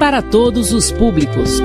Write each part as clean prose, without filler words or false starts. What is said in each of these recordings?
para todos os públicos.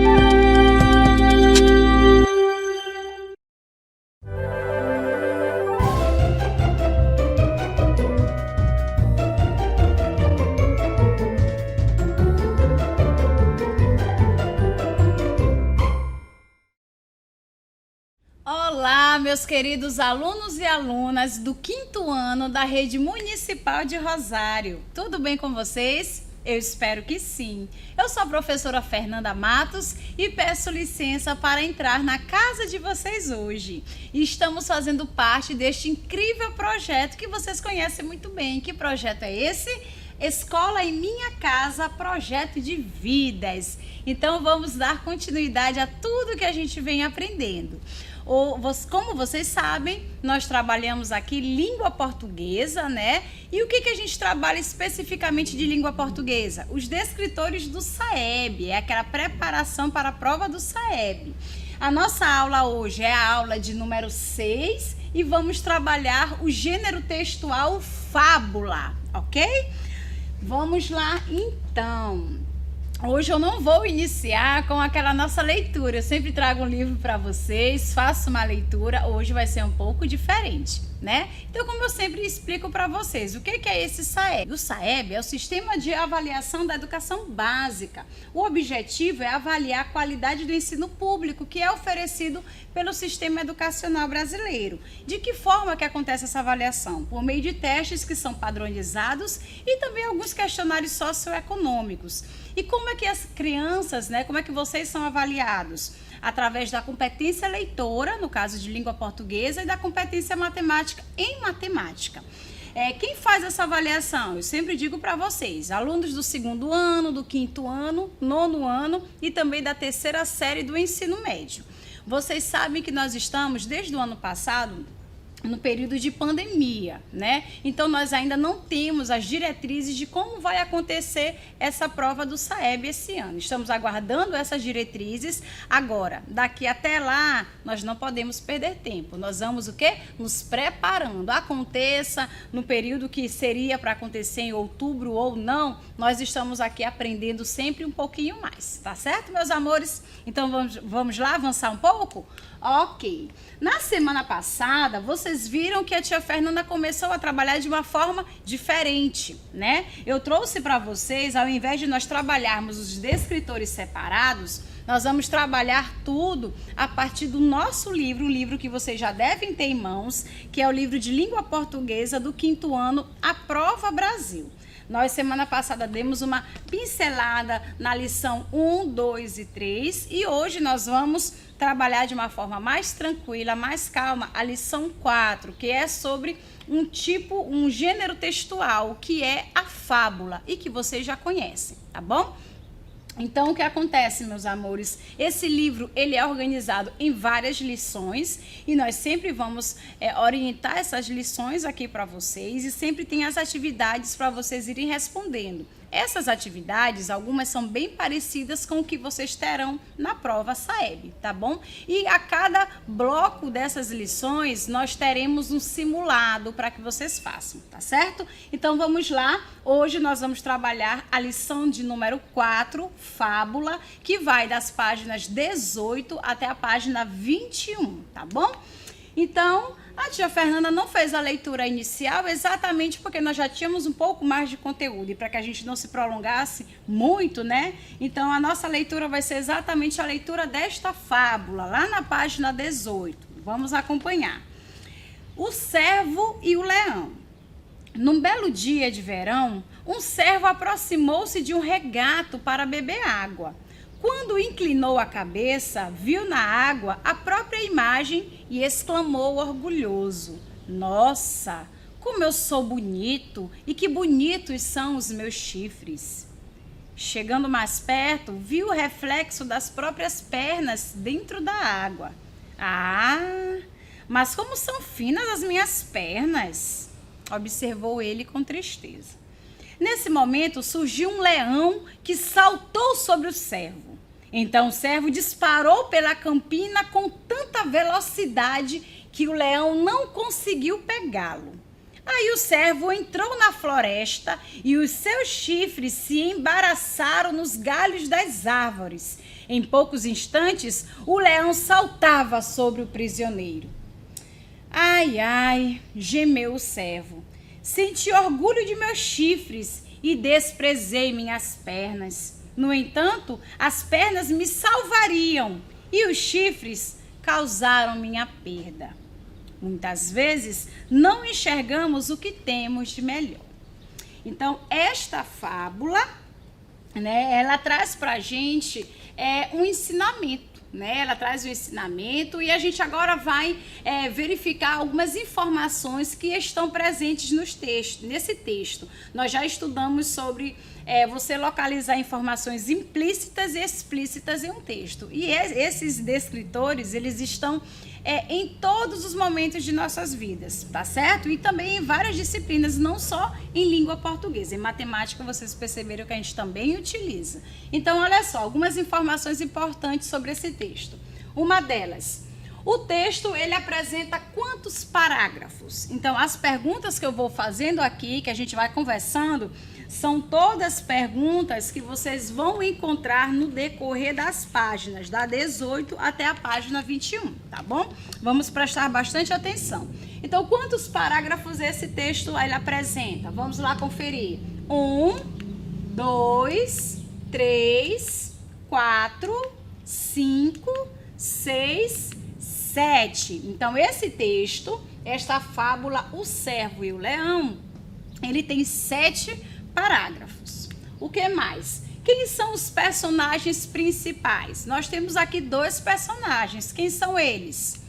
Olá, meus queridos alunos e alunas do 5º ano da Rede Municipal de Rosário. Tudo bem com vocês? Eu espero que sim. Eu sou a professora Fernanda Matos e peço licença para entrar na casa de vocês hoje. E estamos fazendo parte deste incrível projeto que vocês conhecem muito bem. Que projeto é esse? Escola em Minha Casa, projeto de vidas. Então vamos dar continuidade a tudo que a gente vem aprendendo. Como vocês sabem, nós trabalhamos aqui língua portuguesa, né? E o que a gente trabalha especificamente de língua portuguesa? Os descritores do SAEB, é aquela preparação para a prova do SAEB. A nossa aula hoje é a aula de número 6 e vamos trabalhar o gênero textual fábula, ok? Vamos lá então. Hoje eu não vou iniciar com aquela nossa leitura, eu sempre trago um livro para vocês, faço uma leitura, hoje vai ser um pouco diferente, né? Então, como eu sempre explico para vocês, o que é esse SAEB? O SAEB é o Sistema de Avaliação da Educação Básica. O objetivo é avaliar a qualidade do ensino público que é oferecido pelo sistema educacional brasileiro. De que forma que acontece essa avaliação? Por meio de testes que são padronizados e também alguns questionários socioeconômicos. E como é que as crianças, né, como é que vocês são avaliados? Através da competência leitora, no caso de língua portuguesa, e da competência matemática em matemática. Quem faz essa avaliação? Eu sempre digo para vocês, alunos do 2º ano, do 5º ano, 9º ano e também da 3ª série do ensino médio. Vocês sabem que nós estamos, desde o ano passado, no período de pandemia, né? Então nós ainda não temos as diretrizes de como vai acontecer essa prova do SAEB esse ano. Estamos aguardando essas diretrizes. Agora, daqui até lá, nós não podemos perder tempo. Nós vamos o quê? Nos preparando. Aconteça no período que seria para acontecer em outubro ou não, nós estamos aqui aprendendo sempre um pouquinho mais, tá certo, meus amores? Então vamos lá avançar um pouco? Ok. Na semana passada, vocês viram que a tia Fernanda começou a trabalhar de uma forma diferente, né? Eu trouxe para vocês, ao invés de nós trabalharmos os descritores separados, nós vamos trabalhar tudo a partir do nosso livro, o livro que vocês já devem ter em mãos, que é o livro de língua portuguesa do 5º ano, A Prova Brasil. Nós, semana passada, demos uma pincelada na lição 1, 2 e 3 e hoje nós vamos trabalhar de uma forma mais tranquila, mais calma, a lição 4, que é sobre um gênero textual, que é a fábula e que vocês já conhecem, tá bom? Então, o que acontece, meus amores? Esse livro, ele é organizado em várias lições e nós sempre vamos orientar essas lições aqui para vocês e sempre tem as atividades para vocês irem respondendo. Essas atividades, algumas são bem parecidas com o que vocês terão na prova SAEB, tá bom? E a cada bloco dessas lições, nós teremos um simulado para que vocês façam, tá certo? Então, vamos lá. Hoje nós vamos trabalhar a lição de número 4, fábula, que vai das páginas 18 até a página 21, tá bom? Então, a tia Fernanda não fez a leitura inicial exatamente porque nós já tínhamos um pouco mais de conteúdo e para que a gente não se prolongasse muito, né? Então, a nossa leitura vai ser exatamente a leitura desta fábula, lá na página 18. Vamos acompanhar. O cervo e o leão. Num belo dia de verão, um cervo aproximou-se de um regato para beber água. Quando inclinou a cabeça, viu na água a própria imagem e exclamou orgulhoso: "Nossa, como eu sou bonito e que bonitos são os meus chifres!" Chegando mais perto, viu o reflexo das próprias pernas dentro da água. "Ah, mas como são finas as minhas pernas!" observou ele com tristeza. Nesse momento surgiu um leão que saltou sobre o cervo. Então o cervo disparou pela campina com tanta velocidade que o leão não conseguiu pegá-lo. Aí o cervo entrou na floresta e os seus chifres se embaraçaram nos galhos das árvores. Em poucos instantes, o leão saltava sobre o prisioneiro. Ai, ai, gemeu o cervo. Senti orgulho de meus chifres e desprezei minhas pernas. No entanto, as pernas me salvariam e os chifres causaram minha perda. Muitas vezes não enxergamos o que temos de melhor. Então, esta fábula, né, ela traz para a gente um ensinamento. Né? Ela traz o ensinamento e a gente agora vai verificar algumas informações que estão presentes nesse texto. Nós já estudamos sobre você localizar informações implícitas e explícitas em um texto. E esses descritores, eles estão em todos os momentos de nossas vidas, tá certo? E também em várias disciplinas, não só em língua portuguesa. Em matemática, vocês perceberam que a gente também utiliza. Então, olha só, algumas informações importantes sobre esse texto. Uma delas, o texto, ele apresenta quantos parágrafos? Então, as perguntas que eu vou fazendo aqui, que a gente vai conversando, são todas perguntas que vocês vão encontrar no decorrer das páginas, da 18 até a página 21, tá bom? Vamos prestar bastante atenção. Então, quantos parágrafos esse texto ele apresenta? Vamos lá conferir. 1, 2, 3, 4, 5, 6, 7. Então, esse texto, esta fábula, O Cervo e o Leão, ele tem 7 parágrafos. O que mais? Quem são os personagens principais? Nós temos aqui 2 personagens. Quem são eles?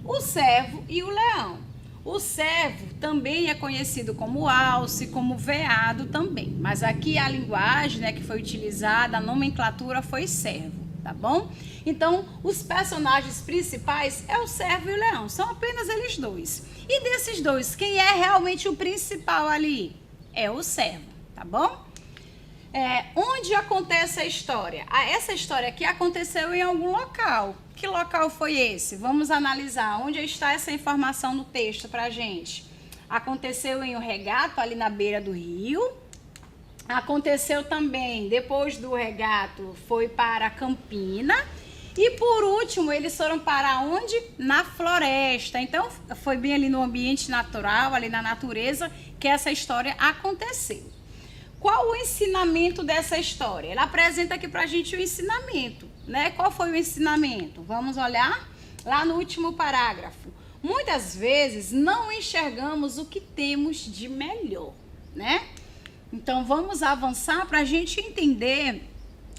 O cervo e o leão. O cervo também é conhecido como alce, como veado também. Mas aqui a linguagem, né, que foi utilizada, a nomenclatura foi cervo, tá bom? Então, os personagens principais é o cervo e o leão. São apenas eles 2. E desses 2, quem é realmente o principal ali? É o cervo. Tá bom? Onde acontece a história? Essa história aqui aconteceu em algum local. Que local foi esse? Vamos analisar. Onde está essa informação no texto pra gente? Aconteceu em um regato ali na beira do rio. Aconteceu também, depois do regato, foi para Campina. E por último, eles foram para onde? Na floresta. Então, foi bem ali no ambiente natural, ali na natureza, que essa história aconteceu. Qual o ensinamento dessa história? Ela apresenta aqui pra gente o ensinamento, né? Qual foi o ensinamento? Vamos olhar lá no último parágrafo. Muitas vezes não enxergamos o que temos de melhor, né? Então vamos avançar para a gente entender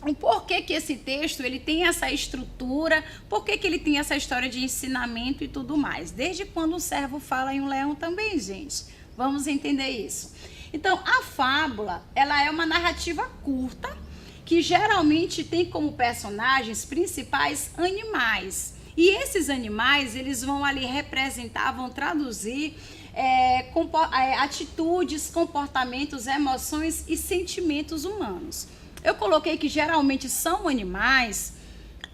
o porquê que esse texto ele tem essa estrutura, porquê que ele tem essa história de ensinamento e tudo mais. Desde quando o cervo fala em um leão também, gente. Vamos entender isso. Então, a fábula, ela é uma narrativa curta, que geralmente tem como personagens principais animais. E esses animais, eles vão ali representar, vão traduzir atitudes, comportamentos, emoções e sentimentos humanos. Eu coloquei que geralmente são animais,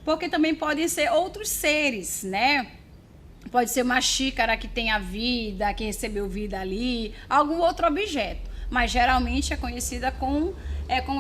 porque também podem ser outros seres, né? Pode ser uma xícara que tenha vida, que recebeu vida ali, algum outro objeto. Mas geralmente é conhecida com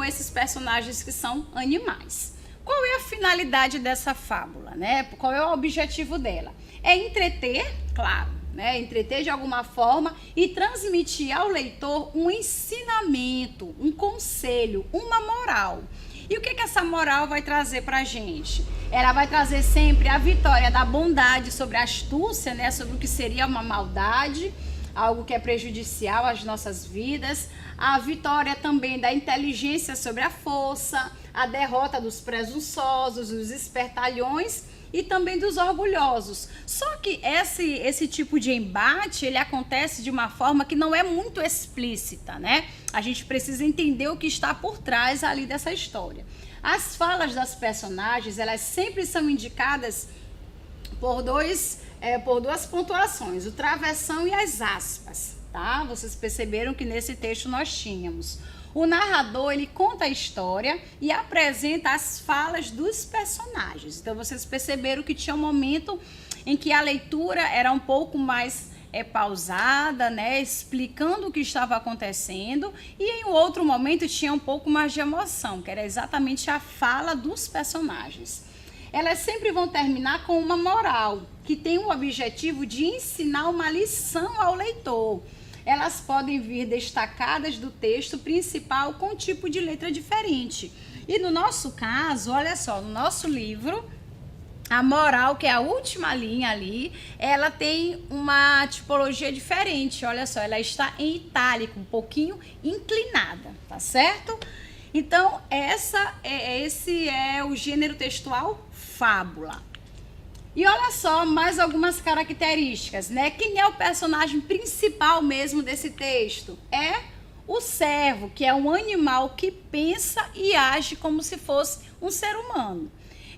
esses personagens que são animais. Qual é a finalidade dessa fábula, né? Qual é o objetivo dela? É entreter, claro, né? Entreter de alguma forma e transmitir ao leitor um ensinamento, um conselho, uma moral. E o que essa moral vai trazer para a gente? Ela vai trazer sempre a vitória da bondade sobre a astúcia, né? Sobre o que seria uma maldade, algo que é prejudicial às nossas vidas. A vitória também da inteligência sobre a força, a derrota dos presunçosos, dos espertalhões e também dos orgulhosos. Só que esse tipo de embate, ele acontece de uma forma que não é muito explícita, né? A gente precisa entender o que está por trás ali dessa história. As falas das personagens, elas sempre são indicadas por duas pontuações, o travessão e as aspas, tá? Vocês perceberam que nesse texto nós tínhamos. O narrador, ele conta a história e apresenta as falas dos personagens. Então, vocês perceberam que tinha um momento em que a leitura era um pouco mais pausada, né, explicando o que estava acontecendo, e em outro momento tinha um pouco mais de emoção, que era exatamente a fala dos personagens. Elas sempre vão terminar com uma moral, que tem o objetivo de ensinar uma lição ao leitor. Elas podem vir destacadas do texto principal com um tipo de letra diferente. E no nosso caso, olha só, no nosso livro, a moral, que é a última linha ali, ela tem uma tipologia diferente. Olha só, ela está em itálico, um pouquinho inclinada, tá certo? Então, esse é o gênero textual fábula. E olha só, mais algumas características, né? Quem é o personagem principal mesmo desse texto? É o servo, que é um animal que pensa e age como se fosse um ser humano.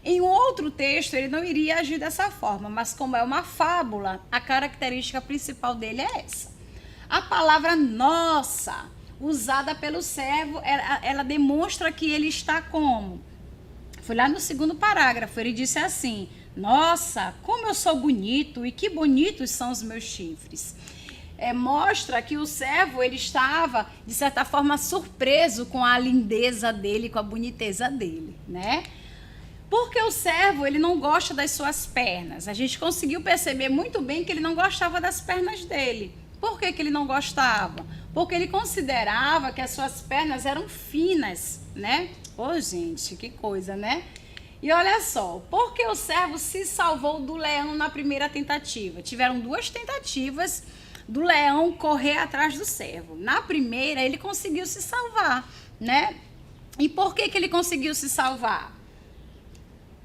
Em um outro texto, ele não iria agir dessa forma, mas como é uma fábula, a característica principal dele é essa. A palavra nossa, usada pelo servo, ela demonstra que ele está como? Foi lá no segundo parágrafo, ele disse assim: nossa, como eu sou bonito e que bonitos são os meus chifres. Mostra que o servo, ele estava, de certa forma, surpreso com a lindeza dele, com a boniteza dele, né? Porque o servo, ele não gosta das suas pernas. A gente conseguiu perceber muito bem que ele não gostava das pernas dele. Por que ele não gostava? Porque ele considerava que as suas pernas eram finas, né? Ô, gente, que coisa, né? E olha só, porque o servo se salvou do leão na primeira tentativa? Tiveram 2 tentativas do leão correr atrás do servo. Na primeira, ele conseguiu se salvar, né? E por que ele conseguiu se salvar?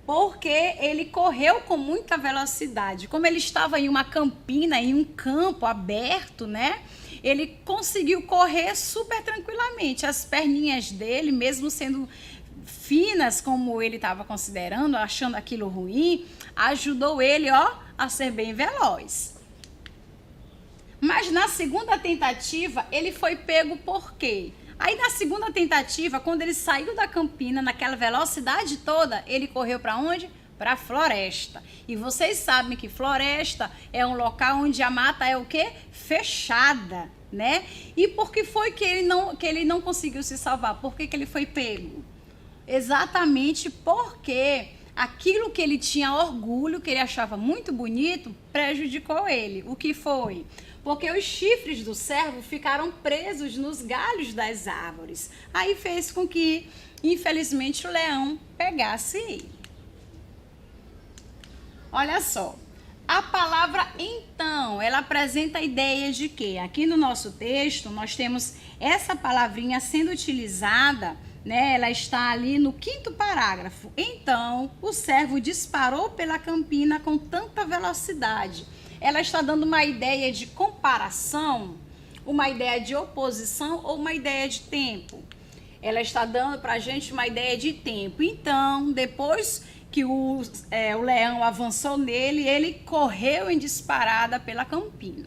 Porque ele correu com muita velocidade. Como ele estava em uma campina, em um campo aberto, né? Ele conseguiu correr super tranquilamente. As perninhas dele, mesmo sendo finas, como ele estava considerando, achando aquilo ruim, ajudou ele, a ser bem veloz. Mas na segunda tentativa, ele foi pego por quê? Aí na segunda tentativa, quando ele saiu da campina, naquela velocidade toda, ele correu para onde? Para a floresta. E vocês sabem que floresta é um local onde a mata é o quê? Fechada, né? E por que foi que ele não conseguiu se salvar? Por que ele foi pego? Exatamente porque aquilo que ele tinha orgulho, que ele achava muito bonito, prejudicou ele. O que foi? Porque os chifres do servo ficaram presos nos galhos das árvores. Aí fez com que, infelizmente, o leão pegasse ele. Olha só, a palavra então, ela apresenta a ideia de que aqui no nosso texto nós temos essa palavrinha sendo utilizada, né? Ela está ali no 5º parágrafo. Então, o servo disparou pela campina com tanta velocidade. Ela está dando uma ideia de comparação, uma ideia de oposição ou uma ideia de tempo. Ela está dando para a gente uma ideia de tempo. Então, depois que o leão avançou nele, ele correu em disparada pela campina.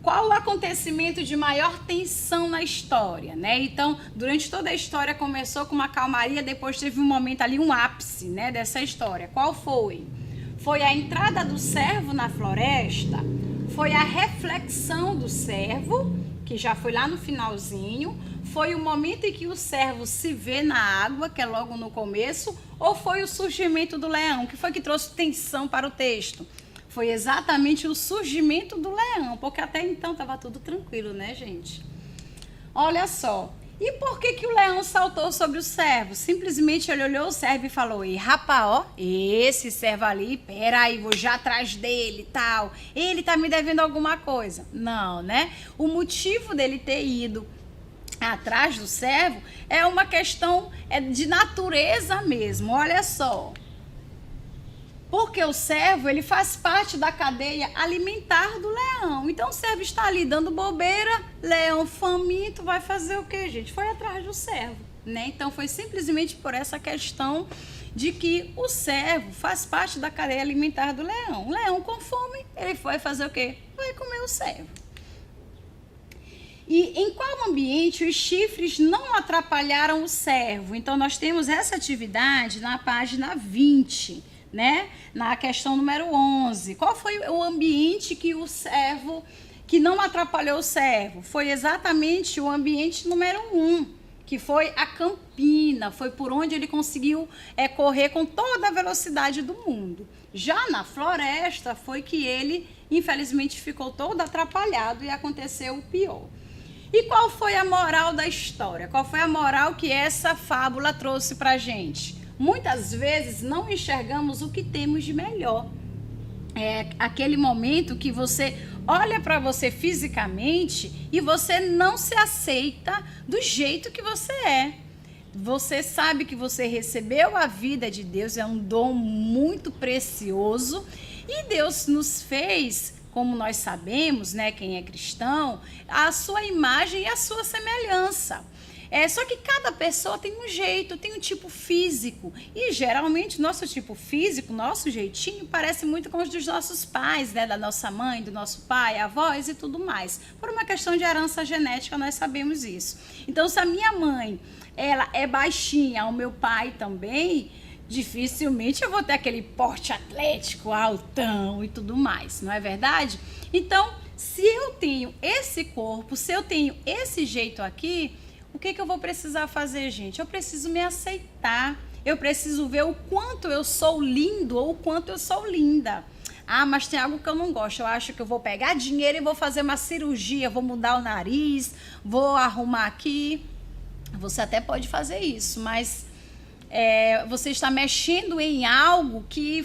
Qual o acontecimento de maior tensão na história, né? Então, durante toda a história começou com uma calmaria, depois teve um momento ali, um ápice, né, dessa história. Qual foi? Foi a entrada do servo na floresta, foi a reflexão do servo, que já foi lá no finalzinho, foi o momento em que o servo se vê na água, que é logo no começo, ou foi o surgimento do leão, que foi que trouxe tensão para o texto? Foi exatamente o surgimento do leão, porque até então estava tudo tranquilo, né, gente? Olha só. E por que o leão saltou sobre o servo? Simplesmente ele olhou o servo e falou: "Ei, rapaz, esse servo ali, peraí, vou já atrás dele e tal. Ele tá me devendo alguma coisa." Não, né? O motivo dele ter ido atrás do servo é uma questão de natureza mesmo. Olha só. Porque o servo, ele faz parte da cadeia alimentar do leão. Então, o servo está ali dando bobeira, leão faminto, vai fazer o quê, gente? Foi atrás do servo, né? Então, foi simplesmente por essa questão de que o servo faz parte da cadeia alimentar do leão. O leão com fome, ele foi fazer o quê? Vai comer o servo. E em qual ambiente os chifres não atrapalharam o servo? Então, nós temos essa atividade na página 20. né? Na questão número 11. Qual foi o ambiente que o servo, que não atrapalhou o servo? Foi exatamente o ambiente número 1, que foi a campina, foi por onde ele conseguiu correr com toda a velocidade do mundo. Já na floresta foi que ele, infelizmente, ficou todo atrapalhado e aconteceu o pior. E qual foi a moral da história? Qual foi a moral que essa fábula trouxe pra gente? Muitas vezes não enxergamos o que temos de melhor. É aquele momento que você olha para você fisicamente e você não se aceita do jeito que você é. Você sabe que você recebeu a vida de Deus, é um dom muito precioso e Deus nos fez, como nós sabemos, né, quem é cristão, a sua imagem e a sua semelhança. Só que cada pessoa tem um jeito, tem um tipo físico. E geralmente nosso tipo físico, nosso jeitinho, parece muito com os dos nossos pais, né? Da nossa mãe, do nosso pai, avós e tudo mais. Por uma questão de herança genética, nós sabemos isso. Então, se a minha mãe ela é baixinha, o meu pai também, dificilmente eu vou ter aquele porte atlético, altão e tudo mais, não é verdade? Então, se eu tenho esse corpo, se eu tenho esse jeito aqui, o que eu vou precisar fazer, gente? Eu preciso me aceitar. Eu preciso ver o quanto eu sou lindo ou o quanto eu sou linda. Ah, mas tem algo que eu não gosto. Eu acho que eu vou pegar dinheiro e vou fazer uma cirurgia, vou mudar o nariz, vou arrumar aqui. Você até pode fazer isso, mas você está mexendo em algo que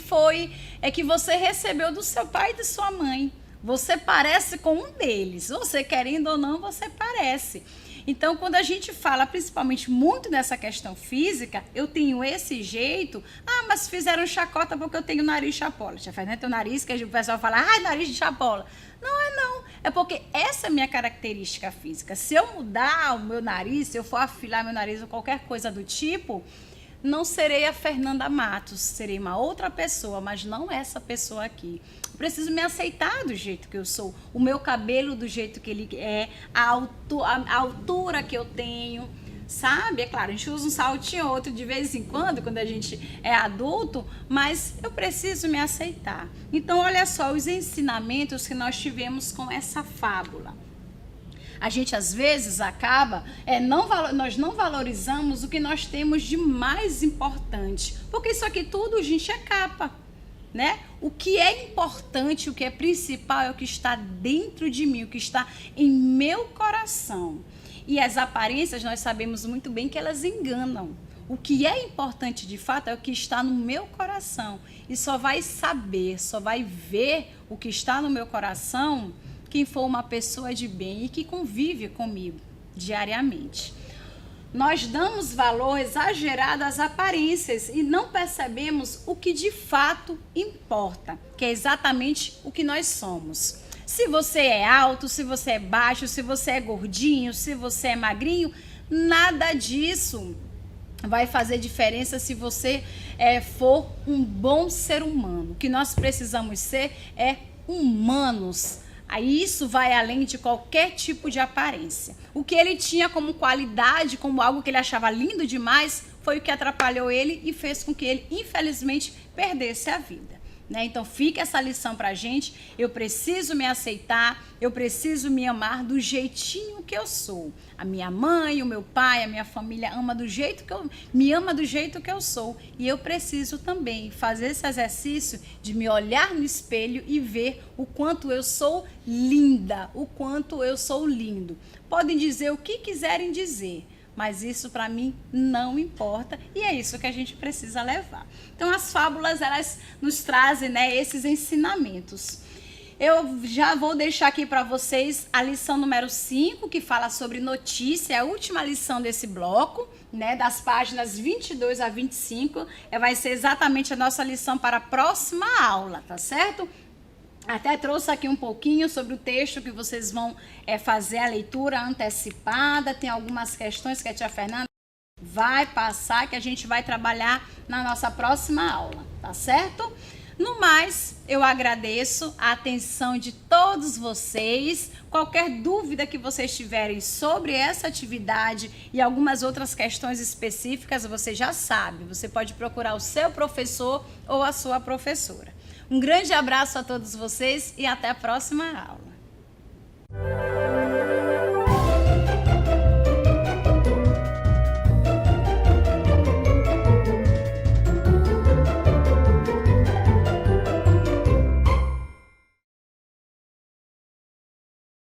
que você recebeu do seu pai e da sua mãe. Você parece com um deles. Você querendo ou não, você parece. Então, quando a gente fala, principalmente muito nessa questão física, eu tenho esse jeito, mas fizeram chacota porque eu tenho nariz chapola. Já faz, né? Teu nariz, que o pessoal fala, nariz de chapola. Não. É porque essa é a minha característica física. Se eu mudar o meu nariz, se eu for afilar meu nariz ou qualquer coisa do tipo, não serei a Fernanda Matos, serei uma outra pessoa, mas não essa pessoa aqui. Eu preciso me aceitar do jeito que eu sou, o meu cabelo do jeito que ele é, a altura que eu tenho, sabe? É claro, a gente usa um saltinho ou outro de vez em quando a gente é adulto, mas eu preciso me aceitar. Então, olha só os ensinamentos que nós tivemos com essa fábula. A gente às vezes acaba, nós não valorizamos o que nós temos de mais importante, porque isso aqui tudo, gente, é capa, né? O que é importante, o que é principal é o que está dentro de mim, o que está em meu coração. E as aparências, nós sabemos muito bem que elas enganam. O que é importante de fato é o que está no meu coração. E só vai saber, só vai ver o que está no meu coração quem for uma pessoa de bem e que convive comigo diariamente. Nós damos valor exagerado às aparências e não percebemos o que de fato importa, que é exatamente o que nós somos. Se você é alto, se você é baixo, se você é gordinho, se você é magrinho, nada disso vai fazer diferença se você for um bom ser humano. O que nós precisamos ser é humanos. Aí isso vai além de qualquer tipo de aparência. O que ele tinha como qualidade, como algo que ele achava lindo demais, foi o que atrapalhou ele e fez com que ele, infelizmente, perdesse a vida. Né? Então fica essa lição pra gente. Eu preciso me aceitar, eu preciso me amar do jeitinho que eu sou. A minha mãe, o meu pai, a minha família me ama do jeito que eu sou. E eu preciso também fazer esse exercício de me olhar no espelho e ver o quanto eu sou linda, o quanto eu sou lindo. Podem dizer o que quiserem dizer, mas isso para mim não importa e é isso que a gente precisa levar. Então as fábulas, elas nos trazem, né, esses ensinamentos. Eu já vou deixar aqui para vocês a lição número 5, que fala sobre notícia, é a última lição desse bloco, né, das páginas 22 a 25, vai ser exatamente a nossa lição para a próxima aula, tá certo? Até trouxe aqui um pouquinho sobre o texto que vocês vão fazer a leitura antecipada. Tem algumas questões que a tia Fernanda vai passar, que a gente vai trabalhar na nossa próxima aula, tá certo? No mais, eu agradeço a atenção de todos vocês. Qualquer dúvida que vocês tiverem sobre essa atividade e algumas outras questões específicas, você já sabe. Você pode procurar o seu professor ou a sua professora. Um grande abraço a todos vocês e até a próxima aula.